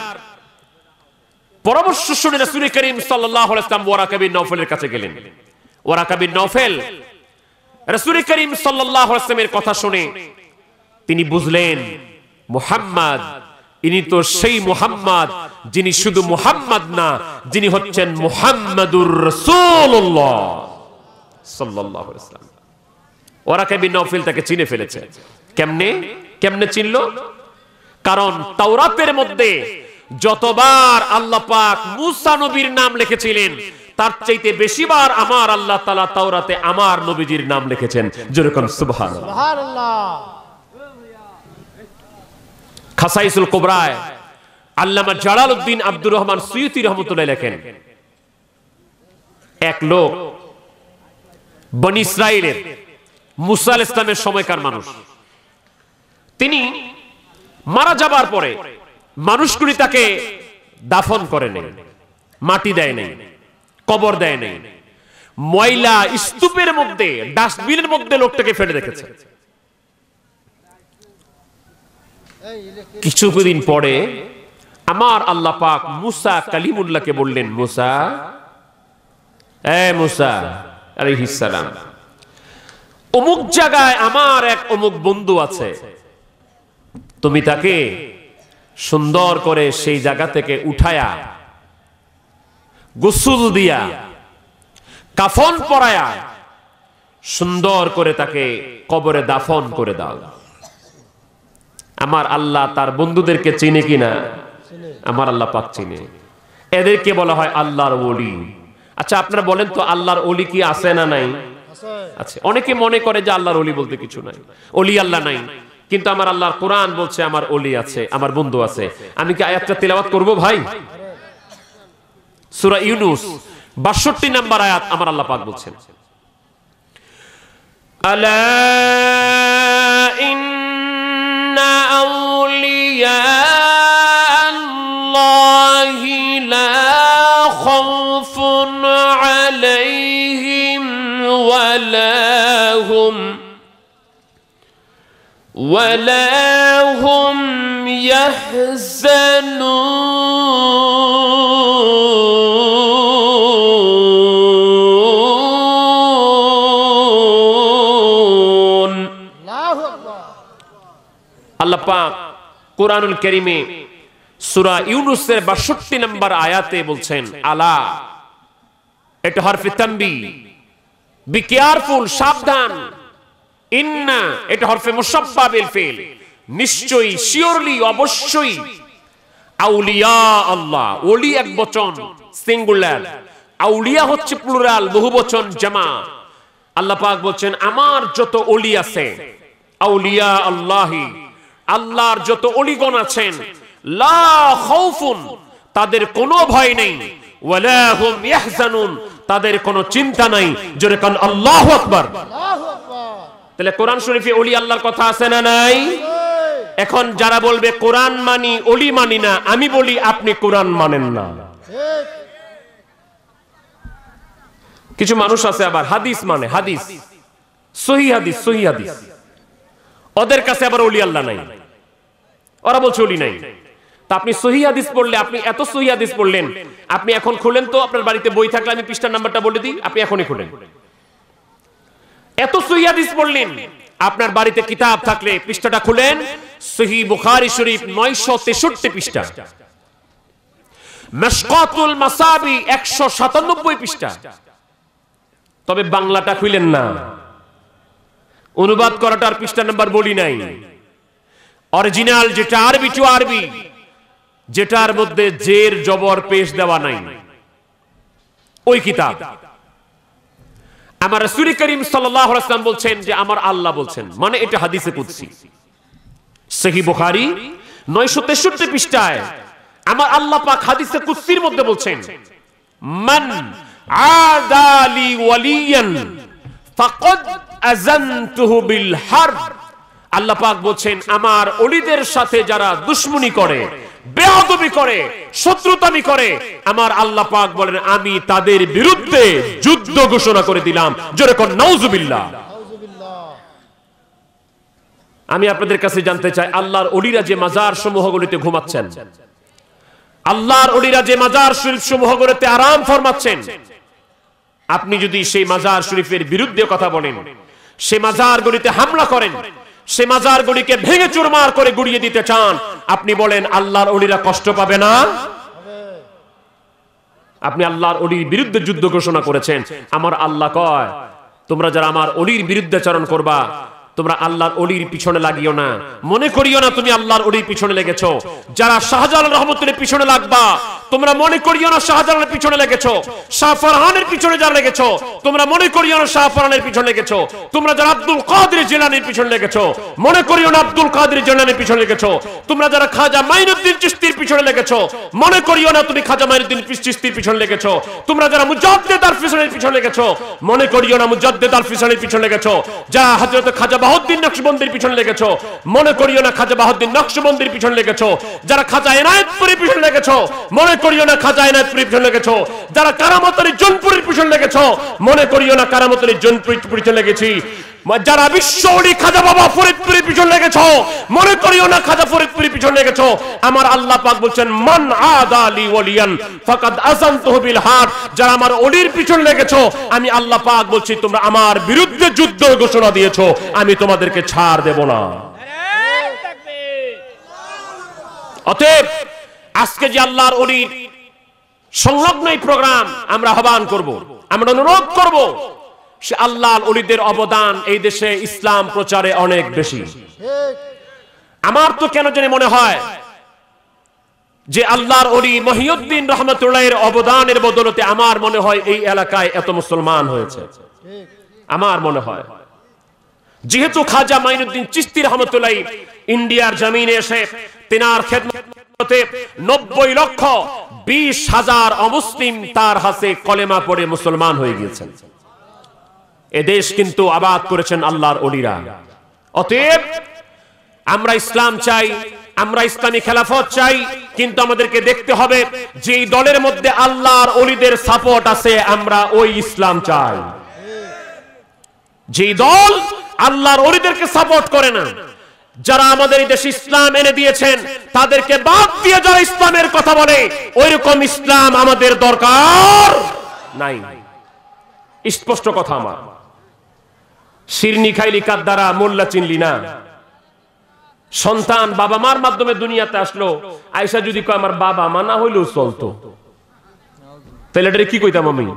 পরামর্শ শুনে রাসূল করিম সাল্লাল্লাহু আলাইহি ওয়াসাল্লাম ওয়ারাকা বিন নওফেলের কাছে গেলেন। ওয়ারাকা বিন নওফেল রাসূল করিম সাল্লাল্লাহু আলাইহি ওয়াসাল্লামের কথা শুনে তিনি বুঝলেন, মুহাম্মদ ইনি তো সেই মুহাম্মদ যিনি শুধু মুহাম্মদ না, যিনি হচ্ছেন মুহাম্মাদুর রাসূলুল্লাহ সাল্লাল্লাহু আলাইহি ওয়াসাল্লাম। ওয়ারাকা বিন নওফেল তাকে চিনে ফেলেছে। কেমনে চিনলো? কারণ তাওরাতের মধ্যে যতবার আল্লাহ পাক মুসা নবীর নাম লিখেছিলেন, তার চাইতে বেশিবার আমার আল্লাহ তাআলা তাওরাতে আমার নবীজির নাম লিখেছেন। যেরকম সুবহানাল্লাহ। সুবহানাল্লাহ। খাসাইসুল কুবরায় আল্লামা জালালউদ্দিন আব্দুর রহমান সুয়ুতি রহমাতুল্লাহ লেখেন, এক লোক বনি ইসরাইলের মুসা আলাইহিস সালামের সময়কার মানুষ, তিনি মারা যাবার পরে মানুষগুলি তাকে দাফন করে নেই, মাটি দেয় নাই, কবর দেয় নাই, ময়লা স্তূপের মধ্যে ডাস্টবিনের মধ্যে লোকটাকে ফেলে রেখেছে। কিছুদিন পরে আমার আল্লাহ পাক মুসা কালিমুল্লাহকে বললেন, মুসা, মুসা আলাইহিস সালাম, অমুক জায়গায় আমার এক অমুক বন্ধু আছে, তুমি তাকে সুন্দর করে সেই জায়গা থেকে উঠায়া গোসল দিয়া কাফন পরায়া সুন্দর করে তাকে কবরে দাফন করে দাও। আমার আল্লাহ তার বন্ধুদেরকে চিনে কিনা? আমার আল্লাহ পাক চিনে। এদেরকে বলা হয় আল্লাহর ওলি। আচ্ছা আপনারা বলেন তো, আল্লাহর ওলি কি আছে না নাই? আছে। অনেকে মনে করে যে আল্লাহর ওলি বলতে কিছু নাই, ওলি আল্লাহ নাই, কিন্তু আমার আল্লাহর কোরআন বলছে আমার ওলি আছে, আমার বন্ধু আছে। আমি কি আয়াতটা তেলাওয়াত করব ভাই? সূরা ইউনূস ৬২ নম্বর আয়াত আমার আল্লাহ পাক বলছেন, আলা ইন্না আউলিয়া আল্লাহি লা খাউফুন আলাইহিম ولا هم يحزنون। আল্লাহ পাক কুরআনুল কারীমে সূরা ইউনূসের ৬২ নম্বর আয়াতে বলছেন, আলা, এটা হরফে তানবীহ, বি কেয়ারফুল, সাবধান। ইন্না, এটা হরফে মুশাব্বাহ বিল ফিল, নিশ্চয়ই, শিওরলি, অবশ্যই। আউলিয়া আল্লাহ, ওলি এক বচন সিঙ্গুলার, আউলিয়া হচ্ছে প্লুরাল বহুবচন জামা। আল্লাহ পাক বলছেন আমার যত ওলি আছে, আউলিয়া আল্লাহি, আল্লাহর যত ওলিগণ আছেন, লা খাউফুন, তাদের কোনো ভয় নেই, ওয়ালা হুম ইয়াহজানুন, তাদের কোনো চিন্তা নাই। জোরে কান আল্লাহু আকবার। আল্লাহু আকবার। তাহলে কোরআন শরীফে ওলি আল্লাহর কথা আছে না নাই? এখন যারা বলবে কোরআন মানি, ওলি মানি না, আমি বলি আপনি কোরআন মানেন না। কিছু মানুষ আছে আবার হাদিস মানে, হাদিস, সহি হাদিস, সহি হাদিস, ওদের কাছে আবার ওলি আল্লাহ নাই, ওরা বলছে ওলি নাই। তা আপনি সহি হাদিস পড়লে, আপনি এত সহি হাদিস পড়লেন, আপনি এখন খুলেন তো, আপনার বাড়িতে বই থাকলে আমি পৃষ্ঠার নাম্বারটা বলে দিই, আপনি এখনই খুলেন। এত সহিহ হাদিস পড়লেন, আপনার বাড়িতে কিতাব থাকলে পৃষ্ঠাটা খুলেন, সহিহ বুখারী শরীফ 963 পৃষ্ঠা, মিশকাতুল মাসাবি 197 পৃষ্ঠা। তবে বাংলাটা খুলেন না, অনুবাদ করাটার পৃষ্ঠা নাম্বার বলি নাই, অরিজিনাল যেটা আরবি টু আরবি, যেটার মধ্যে জের জবর পেশ দেওয়া নাই, ওই কিতাব। আমার রাসূল করিম সাল্লাল্লাহু আলাইহি ওয়াসাল্লাম বলছেন যে আমার আল্লাহ বলছেন, মানে এটা হাদিসে কুদসি, সহিহ বুখারী 963 পৃষ্ঠায় আমার আল্লাহ পাক হাদিসে কুদসির মধ্যে বলছেন, মান আদালি ওয়ালিয়ান ফাকাদ আযানতুহু বিল হারব। আল্লাহ পাক বলছেন আমার ওলিদের সাথে যারা দুশমনি করে, বেয়াদবি করে, শত্রুতামি করে, আমার আল্লাহ পাক বলেন আমি তাদের বিরুদ্ধে যুদ্ধ ঘোষণা করে দিলাম। জোরে কোন নাউজুবিল্লাহ। আমি আপনাদের কাছে জানতে চাই, আল্লাহর ওলিরা যে মাজার সমূহগুলিতে ঘুমাচ্ছেন, আল্লাহর ওলিরা যে মাজার শরীফ সমূহগুলিতে আরাম ফরমাচ্ছেন, আপনি যদি সেই মাজার শরীফের বিরুদ্ধে কথা বলেন, সেই মাজারগুলিতে হামলা করেন, সে মাজারগুলিকে ভেঙে চুরমার করে গুড়িয়ে দিতে চান, আপনি বলেন আল্লাহর ওলিরা কষ্ট পাবে না? আপনি আল্লাহর ওলির বিরুদ্ধে যুদ্ধ ঘোষণা করেছেন। আমার আল্লাহ কয় তোমরা যারা আমার ওলির বিরুদ্ধে আচরণ করবা, তোমরা আল্লাহর ওলির পিছনে লাগিও না, মনে করিও না তুমি আল্লাহর ওলির পিছনে লেগেছো। যারা শাহজালাল রহমতুল্লাহর পিছনে লাগবা, তোমরা মনে করিও না শাহজালালের পিছনে লেগেছো, শাহ ফরহানের পিছনে যারা লেগেছো তোমরা মনে করিও না শাহ ফরহানের পিছনে লেগেছো, তোমরা যারা আব্দুল কাদের জিলানীর পিছনে লেগেছো মনে করিও না আব্দুল কাদের জিলানীর পিছনে লেগেছো, তোমরা যারা খাজা মাইনুদ্দিন চিশতির পিছনে লেগেছো মনে করিও না তুমি খাজা মাইনুদ্দিন চিশতির পিছনে লেগেছো, তোমরা যারা মুজাদ্দিদ আল ফিসানির পিছনে লেগেছো মনে করিও না মুজাদ্দিদ আল ফিসানির পিছনে লেগেছো, যারা হযরত খাজা বাহাউদ্দিন নকশবন্দির পিছনে লেগেছো মনে করিও না খাজা বাহাউদ্দিন নকশবন্দির পিছনে লেগেছো, যারা খাজা এনায়েতপুরের পিছনে লেগেছো মনে করিও না খাজা এনায়েতপুরের পিছনে লেগেছো, যারা কারামতের জোনপুরের পিছনে লেগেছো মনে করিও না কারামতের জোনপুরের পিছনে লেগেছি, যারা বিশ্বওলি খাজা বাবা ফরিদপুরের পিছনে লেগেছো মনে করিও না খাজা ফরিদপুরের পিছনে লেগেছো। আমার আল্লাহ পাক বলছেন মান আদালি ওয়ালিয়ান ফাকাদ আযানতুহু বিল হার্ব, যারা আমার ওলির পিছনে লেগেছো আমি আল্লাহ পাক বলছি তোমরা আমার বিরুদ্ধে যুদ্ধ ঘোষণা দিয়েছো, আমি তোমাদেরকে ছাড় দেব না। অতএব আজকে যে আল্লাহর ওলির সংলগ্ন এই প্রোগ্রাম আমরা আহ্বান করব, আমরা অনুরোধ করব, সে আল্লাহর ওলিদের অবদান এই দেশে ইসলাম প্রচারে অনেক বেশি। আমার তো কেন জানি মনে হয় যে আল্লাহর ওলি মহিউদ্দিন রহমাতুল্লাহের অবদানের বদৌলতে আমার মনে হয় এই এলাকায় এত মুসলমান হয়েছে। আমার মনে হয় যেহেতু খাজা মাইনুদ্দিন চিশতি রহমাতুল্লাহ ইন্ডিয়ার জমিনে এসে তিনার খেদমতে 90,20,000 অমুসলিম তার হাতে কলেমা পড়ে মুসলমান হয়ে গিয়েছেন। এদেশ কিন্তু আবাদ করেছেন আল্লাহর ওলিরা। অতএব আমরা ইসলাম চাই, আমরা ইসলামী খেলাফত চাই, কিন্তু আমাদেরকে দেখতে হবে যে এই দলের মধ্যে আল্লাহর ওলিদের সাপোর্ট আছে, আমরা ওই ইসলাম চাই। যে দল আল্লাহর ওলিদেরকে সাপোর্ট করে না, যারা আমাদের এই দেশে ইসলাম এনে দিয়েছেন তাদেরকে বাদ দিয়ে যারা ইসলামের কথা বলে ওইরকম ইসলাম আমাদের দরকার নাই। স্পষ্ট কথা আমার। শিরনি খাইলি কার দ্বারা মোল্লা চিনলি না। সন্তান বাবা মার মাধ্যমে দুনিয়াতে আসলো, আয়েশা যদি কয় আমার বাবা মা না হইলেও চলতো, তাহলে এটা কি কইতাম আমি?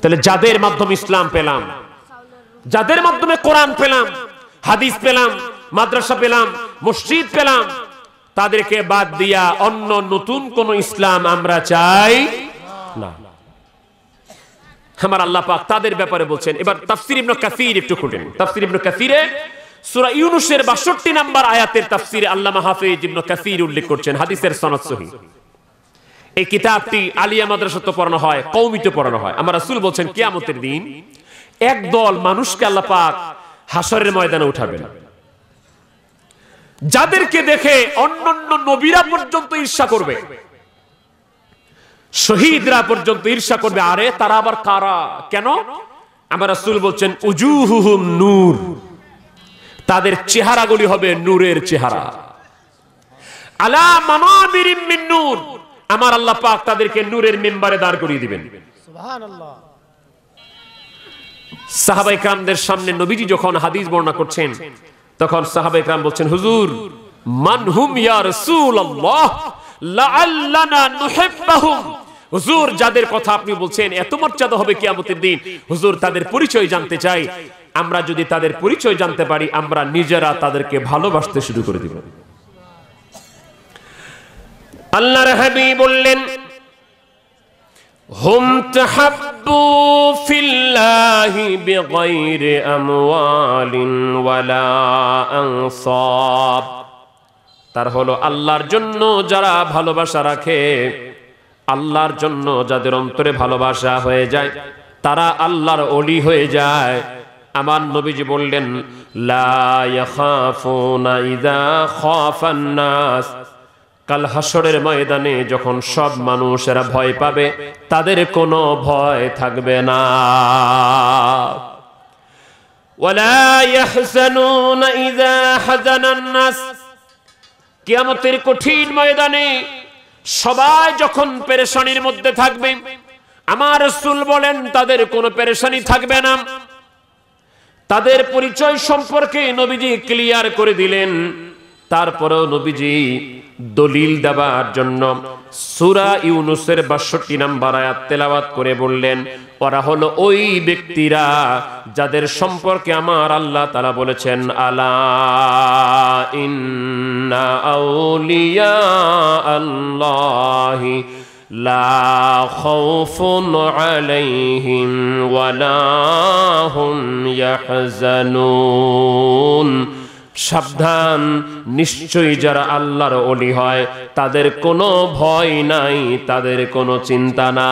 তাহলে যাদের মাধ্যমে ইসলাম পেলাম, যাদের মাধ্যমে কোরআন পেলাম, হাদিস পেলাম, মাদ্রাসা পেলাম, মসজিদ পেলাম, তাদেরকে বাদ দিয়া অন্য নতুন কোন ইসলাম আমরা চাই না। আমার আল্লাহ পাক তাদের ব্যাপারে বলছেন। এবার তাফসীর ইবনে কাসির একটু খুলেন। তাফসীর ইবনে কাসিরে সূরা ইউনূসের 62 নম্বর আয়াতের তাফসীরে আল্লামা হাফেজ ইবনে কাসির উল্লেখ করছেন, হাদিসের সনদ সহিহ। এই কিতাবটি আলিয়া মাদ্রাসাতে পড়ানো হয়, কওমিতে পড়ানো হয়। আমার রাসূল বলছেন কিয়ামতের দিন একদল মানুষকে আল্লাহ পাক হাসরের ময়দানে উঠাবেন, যাদেরকে দেখে অন্যান্য নবীরা পর্যন্ত ঈর্ষা করবে, শহীদরা পর্যন্ত ঈর্ষা করবে। আরে তারা আবার কারা? কেন? আমার রাসূল বলছেন উজুহুহুম নূর, তাদের চেহারাগুলি হবে নূরের চেহারা। আলা মানাবিরিম মিন নূর, আমার আল্লাহ পাক তাদেরকে নূরের মিম্বারে দাঁড় করিয়ে দিবেন। সুবহানাল্লাহ। সাহাবায়ে কেরামদের সামনে নবীজি যখন হাদিস বর্ণনা করছেন তখন সাহাবায়ে কেরাম বলছেন হুজুর মান হুম ইয়া রাসূলুল্লাহ লাআল্লানা নুহিব্বুহুম, হুজুর যাদের কথা আপনি বলছেন এত মর্যাদা হবে কিয়ামতের দিন, হুজুর তাদের পরিচয় জানতে চাই। আমরা যদি তাদের পরিচয় জানতে পারি আমরা নিজেরা তাদেরকে ভালোবাসতে শুরু করে দিব। আল্লাহর হাবিব বললেন হুম তাহাব্বু ফিল্লাহি বিগাইরি আমওয়ালিন ওয়ালা আনসাব, তার হলো আল্লাহর জন্য যারা ভালোবাসা রাখে, আল্লাহর জন্য যাদের অন্তরে ভালোবাসা হয়ে যায় তারা আল্লাহর ওলি হয়ে যায়। আমার নবীজি বললেন লা ইয়াখাফুনা ইযা খাফান নাস, কাল হাসরের ময়দানে যখন সব মানুষেরা ভয় পাবে তাদের কোনো ভয় থাকবে না। ওয়ালা ইয়াহজানুনা ইযা হাজানান নাস, কিয়ামতের কঠিন ময়দানে সবাই যখন পেরেশানির মধ্যে থাকবে আমার রাসূল বলেন তাদের কোনো পেরেশানি থাকবে না। তাদের পরিচয় সম্পর্কে নবীজি ক্লিয়ার করে দিলেন। তারপরেও নবীজি দলিল দেওয়ার জন্য সূরা ইউনূসের 62 নম্বর আয়াত তেলাওয়াত করে বললেন ওরা হলো ওই ব্যক্তিরা যাদের সম্পর্কে আমার আল্লাহ তাআলা বলেছেন আলা ইন্না আউলিয়া আল্লাহ লা খাউফুন আলাইহিম ওয়ালা হুম ইয়াহজানুন। সাবধান, নিশ্চয়ই যারা আল্লাহর ওলি হয় তাদের কোনো ভয় নাই, তাদের কোনো চিন্তা নাই।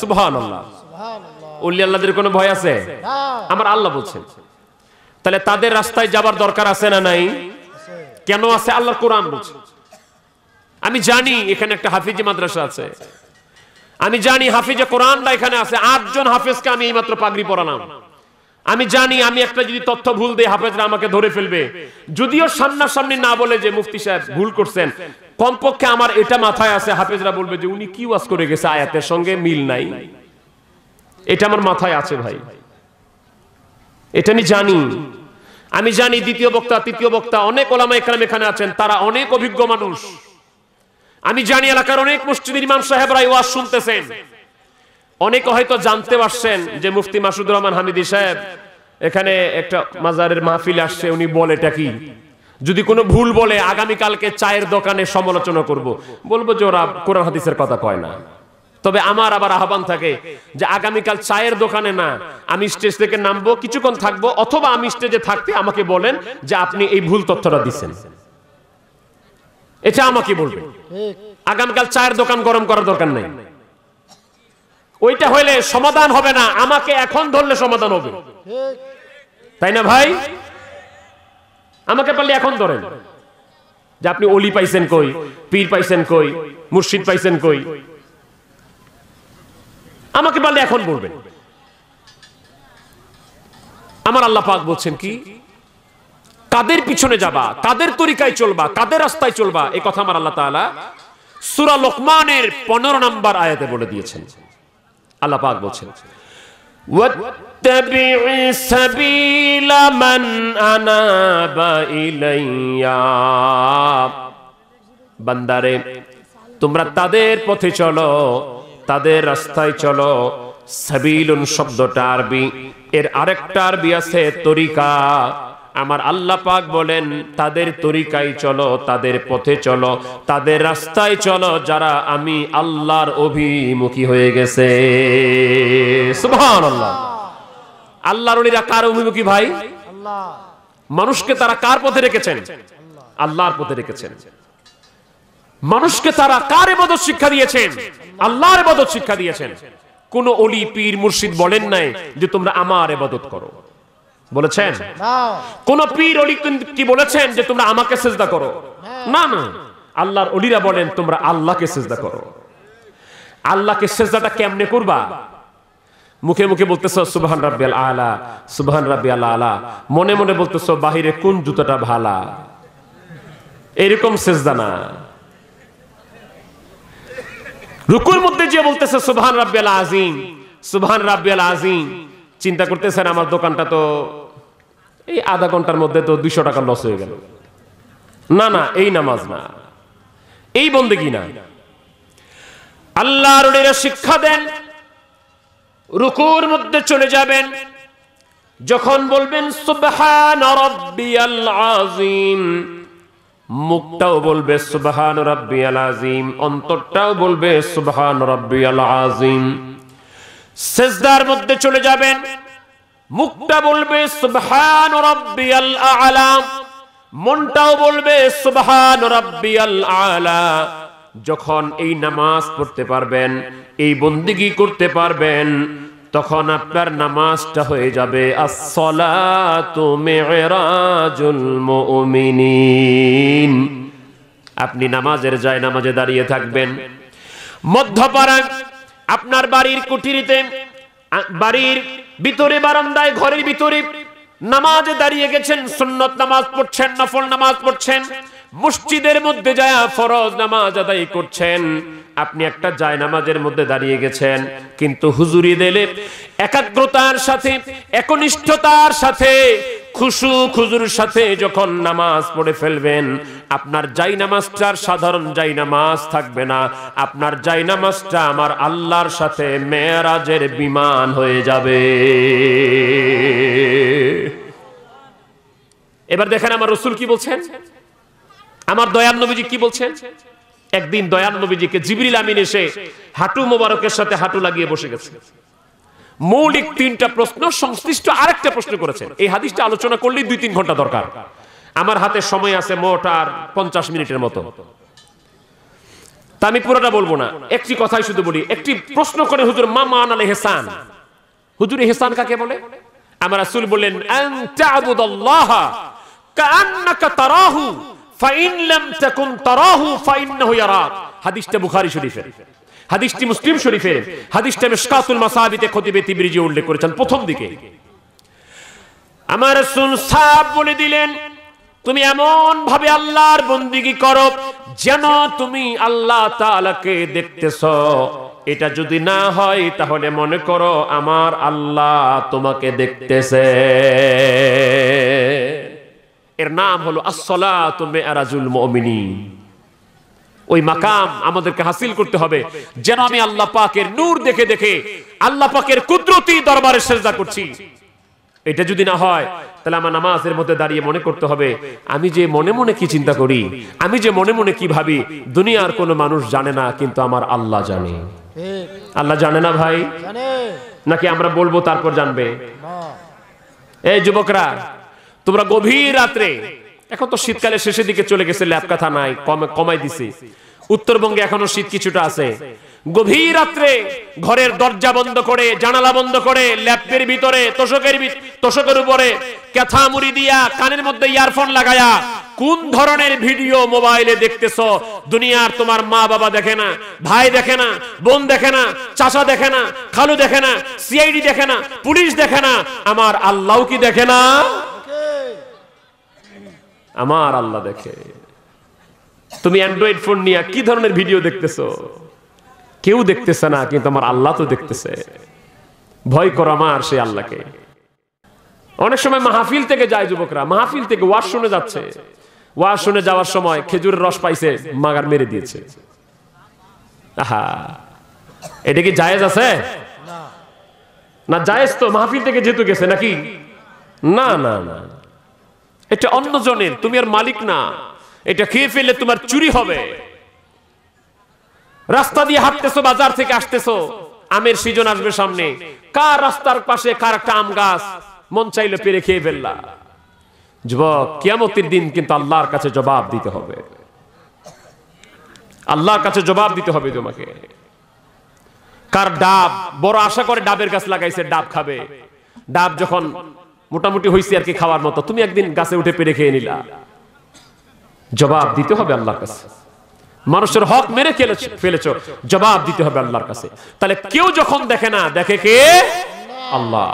সুবহানাল্লাহ। ওলি আল্লাহদের কোনো ভয় আছে? আমার আল্লাহ বলছেন। তাহলে তাদের রাস্তায় যাবার দরকার আছে না নাই? কেন আছে? আল্লাহর কোরআন বলছে। আমি জানি এখানে একটা হাফিজি মাদ্রাসা আছে, আমি জানি হাফিজে কোরআনটা এখানে আছে। 8 জন হাফেজকে আমি এইমাত্র পাগড়ি পরালাম। আমি জানি আমি একটা যদি তথ্য ভুল দেই হাফেজরা আমাকে ধরে ফেলবে। যদিও সামনাসামনি না বলে যে মুফতি সাহেব ভুল করছেন, কমপক্ষে আমার এটা মাথায় আছে হাফেজরা বলবে যে উনি কি ওয়াজ করে গেছে, আয়াতের সঙ্গে মিল নাই। এটা আমার মাথায় আছে ভাই, এটা আমি জানি। আমি জানি দ্বিতীয় বক্তা, তৃতীয় বক্তা, অনেক ওলামা ইকরাম এখানে আছেন, তারা অনেক অভিজ্ঞ মানুষ। আমি জানি এলাকার অনেক মসজিদের ইমাম সাহেবরা ওয়াজ শুনতেছেন। অনেকে হয়তো জানতে পারছেন যে মুফতি মাসুদুর রহমান হামিদি সাহেব এখানে একটা মাজারের মাহফিল আসছে, উনি বলেটা কি। যদি কোনো ভুল বলে আগামীকালকে চায়ের দোকানে সমালোচনা করব, বলবো যে ওরা কোরআন হাদিসের কথা কয় না। তবে আমার আবার আহ্বান থাকে যে আগামীকাল চায়ের দোকানে না, আমি স্টেজ থেকে নামবো, কিছুক্ষণ থাকবো, অথবা আমি স্টেজে থাকতে আমাকে বলেন যে আপনি এই ভুল তথ্যটা দিচ্ছেন, এটা আমাকে বলবেন। আগামীকাল চায়ের দোকান গরম করার দরকার নেই। ওইটা হইলে সমাধান হবে না, আমাকে এখন ধরলে সমাধান হবে, তাই না ভাই? আমাকে পারলে এখন ধরেন যে আপনি অলি পাইছেন কই, পীর পাইছেন কই, মুর্শিদ পাইছেন কই, আমাকে পারলে এখন বলবেন। আমার আল্লাহ পাক বলছেন কি, কাদের পিছনে যাবা, কাদের তরিকায় চলবা, কাদের রাস্তায় চলবা, এই কথা আমার আল্লাহ তাআলা সূরা লোকমানের 15 নম্বর আয়াতে বলে দিয়েছেন। আল্লাহ পাক বলছেন ওয়াত্তাবি'i সাবিলা মান আনাবা ইলাইয়া, বান্দারে তোমরা তাদের পথে চলো, তাদের রাস্তায় চলো। সাবিলুন শব্দটা আরবি, এর আরেকটা আরবি আছে তরিকা। আমার আল্লাহ পাক বলেন তাদের তরিকায় চলো, তাদের পথে চলো, তাদের রাস্তায় চলো যারা আমি আল্লাহর অভিমুখী হয়ে গেছে। সুবহানাল্লাহ। আল্লাহর ওলিরা কার অভিমুখী ভাই? আল্লাহ। মানুষকে তারা কার পথে রেখেছেন? আল্লাহর পথে রেখেছেন। মানুষকে তারা কার ইবাদত শিক্ষা দিয়েছেন? আল্লাহর ইবাদত শিক্ষা দিয়েছেন। কোন ওলি পীর মুর্শিদ বলেন নাই যে তোমরা আমার ইবাদত করো, বলেছেন? কোন পীর ওলি কি বলেছেন যে তোমরা আমাকে সিজদা করো? না না, আল্লাহর ওলিরা বলেন তোমরা আল্লাহকে সিজদা করো। আল্লাহকে সিজদাটা কেমনে করবা? মুখে মুখে বলতেছো সুবহান রাব্বিয়াল আলা, সুবহান রাব্বিয়াল আলা, মনে মনে বলতেছো বাহিরে কোন জুতাটা ভালা, এরকম সিজদা না। রুকুর মধ্যে যে বলতেছে সুবহান রাব্বিয়াল আযীম, সুবহান রাব্বিয়াল আযীম, চিন্তা করতেছেন আমার দোকানটা তো এই আধা ঘন্টার মধ্যে তো 200 টাকা লস হয়ে গেল। না না, এই নামাজ না, এই বন্দেগী না। আল্লাহর ওলিরা শিক্ষা দেন রুকুর মধ্যে চলে যাবেন, যখন বলবেন সুবহান রাব্বিয়াল আযীম, মুখটাও বলবে সুবহান রাব্বিয়াল আযীম, অন্তরটাও বলবে সুবহান রাব্বিয়াল আযীম। সিজদার মধ্যে চলে যাবেন, মুখটা বলবে সুবহান রাব্বিয়াল আ'লা, মনটাও বলবে সুবহান রাব্বিয়াল আ'লা। যখন এই নামাজ পড়তে পারবেন, এই বন্দেগী করতে পারবেন, তখন আপনার নামাজটা হয়ে যাবে আস-সালাতু মি'রাজুল মুমিনিন। আপনি নামাজের জায়নামাজে দাঁড়িয়ে থাকবেন, মধ্যপাড়ায় আপনার বাড়ির কুঠিরিতে, বাড়ির ভিতরে বারান্দায়, ঘরের ভিতরে নামাজে দাঁড়িয়ে গেছেন, সুন্নত নামাজ পড়ছেন, নফল নামাজ পড়ছেন, মসজিদের মধ্যে যায় ফরজ নামাজ আদায় করছেন। আপনি একটা জায়নামাজের মধ্যে দাঁড়িয়ে গেছেন, কিন্তু হুজুরি দিলে একাগ্রতার সাথে, একনিষ্ঠতার সাথে, খুশু খুজুর সাথে যখন নামাজ পড়ে ফেলবেন, আপনার জায়নামাজটার সাধারণ জায়নামাজ থাকবে না, আপনার জায়নামাজটা আমার আল্লাহর সাথে মেরাজের বিমান হয়ে যাবে। এবার দেখেন আমার রাসূল কি বলছেন, আমার দয়ার নবীজি কি বলছেন। একদিন দয়াল নবীজিকে জিবরিল আমিন এসে হাঁটু মোবারকের সাথে হাঁটু লাগিয়ে বসে গেছে। মৌলিক 3টা প্রশ্ন সংশ্লিষ্ট আরেকটা প্রশ্ন করেছেন। এই হাদিসটা আলোচনা করলেই 2-3 ঘন্টা দরকার। আমার হাতে সময় আছে মোট আর 50 মিনিটের মতো, তা আমি পুরোটা বলবো না, একটি কথাই শুধু বলি। একটি প্রশ্ন করে হুজুর, মা মানাল ইহসান, হুজুর ইহসান কাকে বলে? আমার রাসূল বললেন, আন তা'বুদাল্লাহা কাআন্নাকা তারাহু ফাইন লাম তাকুন তারাহু ফাইন্নাহু ইয়ারাক। হাদিসটা বুখারী শরীফের, হাদিসটি মুসলিম শরীফের, হাদিসটা মিশকাতুল মাসাবিতে খতিবে তিবরিজি উল্লেখ করেছেন প্রথম দিকে। আমার রাসূল সাহাব বলে দিলেন, তুমি এমন ভাবে আল্লাহর বন্দেগী করো যেন তুমি আল্লাহ তাআলাকে দেখতেছো। এটা যদি না হয় তাহলে মনে করো আমার আল্লাহ তোমাকে দেখতেছে। এর নাম হলো as-salatu mi'rajul mu'minin। ওই মাকাম আমাদেরকে হাসিল করতে হবে যেন আমি আল্লাহ পাকের নূর দেখে দেখে আল্লাহ পাকের কুদরতি দরবারে সিজদা করছি। এটা যদি না হয় তাহলে আমার নামাজের মধ্যে দাঁড়িয়ে মনে করতে হবে, আমি যে মনে মনে কি চিন্তা করি, আমি যে মনে মনে কি ভাবি, দুনিয়ার কোনো মানুষ জানে না, কিন্তু আমার আল্লাহ জানে। আল্লাহ জানে না ভাই? নাকি আমরা বলবো তারপর জানবে? এই যুবকরা, তোমরা গভীর রাত্রে, এখন তো শীতকালের শেষের দিকে চলে গেছে, ল্যাপ কাঁথা নাই, কমাই দিছে, উত্তরবঙ্গে এখনো শীত কিছুটা আছে। গভীর রাত্রে ঘরের দরজা বন্ধ করে, জানালা বন্ধ করে, ল্যাপের ভিতরে তোষকের উপরে কাঁথা মুড়ি দিয়া, কানের মধ্যে ইয়ারফোন লাগায়া কোন ধরনের ভিডিও মোবাইলে দেখতেছো? দুনিয়ার তোমার মা বাবা দেখে না, ভাই দেখে না, বোন দেখে না, চাচা দেখে না, খালু দেখে না, সিআইডি দেখে না, পুলিশ দেখে না, আমার আল্লাহ কি দেখে না? আমার আল্লাহ দেখে। তুমি অ্যান্ড্রয়েড ফোন নিয়ে কি ধরনের ভিডিও দেখতেছো? কেউ দেখতেছে না, কিন্তু আমার আল্লাহ তো দেখতেছে। ভয় করো আমার সেই আল্লাহকে। অনেক সময় মাহফিল থেকে যায় যুবকরা, মাহফিল থেকে ওয়াজ শুনে যাচ্ছে, ওয়াজ শুনে যাওয়ার সময় খেজুরের রস পাইছে, মাগার মেরে দিয়েছে। আহা, এটা কি জায়েজ আছে? না জায়েজ তো, মাহফিল থেকে যেহেতু গেছে নাকি? না না না, এটা অন্যজনের, তুমি আর মালিক না। এটা খেয়ে ফেললে তোমার চুরি হবে। রাস্তা দিয়ে হাঁটতেছো, বাজার থেকে আসতেছো, আমের সিজন আসবে সামনে, কার রাস্তার পাশে কার একটা আম গাছ, মন চাইলে পেরে খেয়ে ফেললা। যুবক, কিয়ামতের দিন কিন্তু আল্লাহর কাছে জবাব দিতে হবে। আল্লাহর কাছে জবাব দিতে হবে তোমাকে। কার ডাব, বড় আশা করে ডাবের গাছ লাগাইছে, ডাব খাবে, ডাব যখন মোটামুটি হইছে আর কি খাওয়ার মতো, তুমি একদিন গাছে উঠে পেরে খেয়ে নিলা। জবাব দিতে হবে আল্লাহর কাছে। মানুষের হক মেরে ফেলেছো, জবাব দিতে হবে আল্লাহর কাছে। তাহলে কেউ যখন দেখে না, দেখে কে? আল্লাহ।